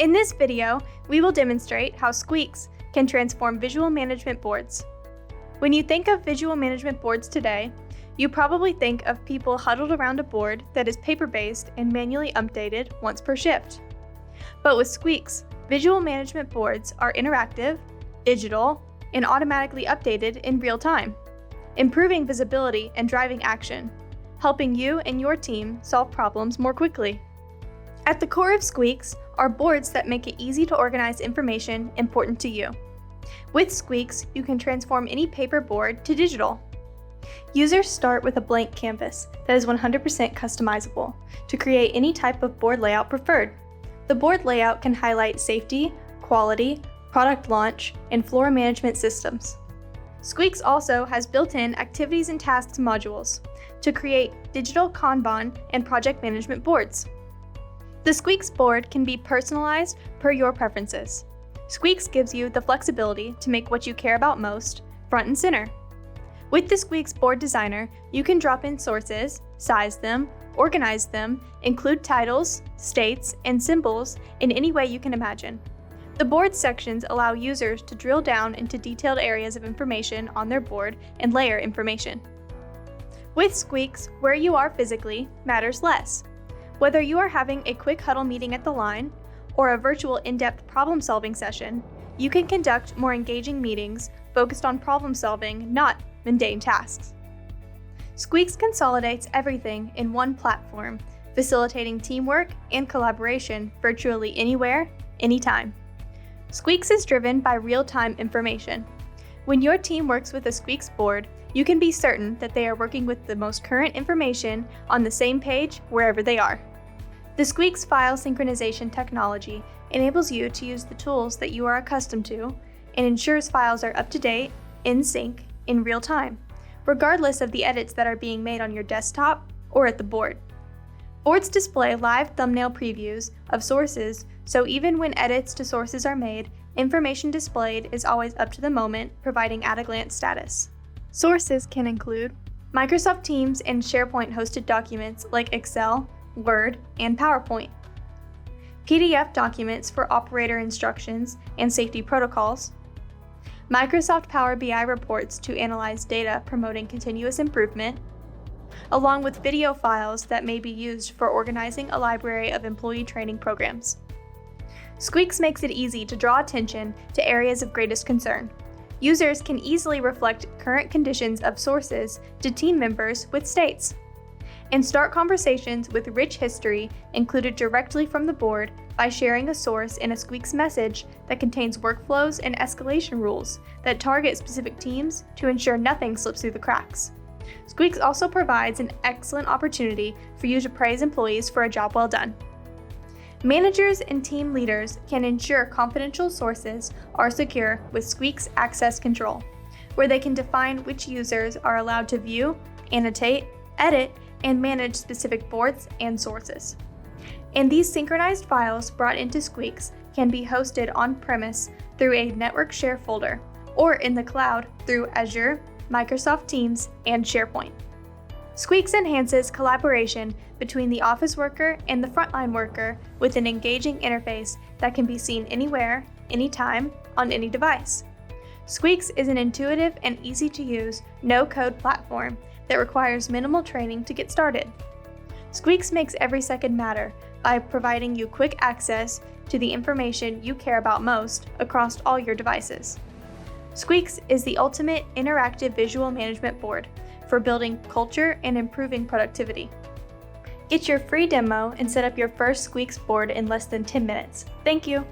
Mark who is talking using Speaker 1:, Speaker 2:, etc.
Speaker 1: In this video, we will demonstrate how SQUEAKS can transform visual management boards. When you think of visual management boards today, you probably think of people huddled around a board that is paper-based and manually updated once per shift. But with SQUEAKS, visual management boards are interactive, digital, and automatically updated in real time, improving visibility and driving action, helping you and your team solve problems more quickly. At the core of SQUEAKS are boards that make it easy to organize information important to you. With SQUEAKS, you can transform any paper board to digital. Users start with a blank canvas that is 100% customizable to create any type of board layout preferred. The board layout can highlight safety, quality, product launch, and floor management systems. SQUEAKS also has built-in activities and tasks modules to create digital Kanban and project management boards. The SQUEAKS board can be personalized per your preferences. SQUEAKS gives you the flexibility to make what you care about most front and center. With the SQUEAKS board designer, you can drop in sources, size them, organize them, include titles, states, and symbols in any way you can imagine. The board sections allow users to drill down into detailed areas of information on their board and layer information. With SQUEAKS, where you are physically matters less. Whether you are having a quick huddle meeting at the line or a virtual in-depth problem-solving session, you can conduct more engaging meetings focused on problem-solving, not mundane tasks. SQUEAKS consolidates everything in one platform, facilitating teamwork and collaboration virtually anywhere, anytime. SQUEAKS is driven by real-time information. When your team works with a SQUEAKS board, you can be certain that they are working with the most current information on the same page wherever they are. The SQUEAKS file synchronization technology enables you to use the tools that you are accustomed to and ensures files are up to date, in sync, in real time, regardless of the edits that are being made on your desktop or at the board. Boards display live thumbnail previews of sources, so even when edits to sources are made, information displayed is always up to the moment, providing at-a-glance status. Sources can include Microsoft Teams and SharePoint hosted documents like Excel, Word, and PowerPoint, PDF documents for operator instructions and safety protocols, Microsoft Power BI reports to analyze data promoting continuous improvement, along with video files that may be used for organizing a library of employee training programs. SQUEAKS makes it easy to draw attention to areas of greatest concern. Users can easily reflect current conditions of sources to team members with states, and start conversations with rich history included directly from the board by sharing a source in a SQUEAKS message that contains workflows and escalation rules that target specific teams to ensure nothing slips through the cracks. SQUEAKS also provides an excellent opportunity for you to praise employees for a job well done. Managers and team leaders can ensure confidential sources are secure with SQUEAKS Access Control, where they can define which users are allowed to view, annotate, edit, and manage specific boards and sources. And these synchronized files brought into SQUEAKS can be hosted on-premise through a network share folder or in the cloud through Azure, Microsoft Teams, and SharePoint. SQUEAKS enhances collaboration between the office worker and the frontline worker with an engaging interface that can be seen anywhere, anytime, on any device. SQUEAKS is an intuitive and easy-to-use, no-code platform that requires minimal training to get started. SQUEAKS makes every second matter by providing you quick access to the information you care about most across all your devices. SQUEAKS is the ultimate interactive visual management board for building culture and improving productivity. Get your free demo and set up your first SQUEAKS board in less than 10 minutes. Thank you!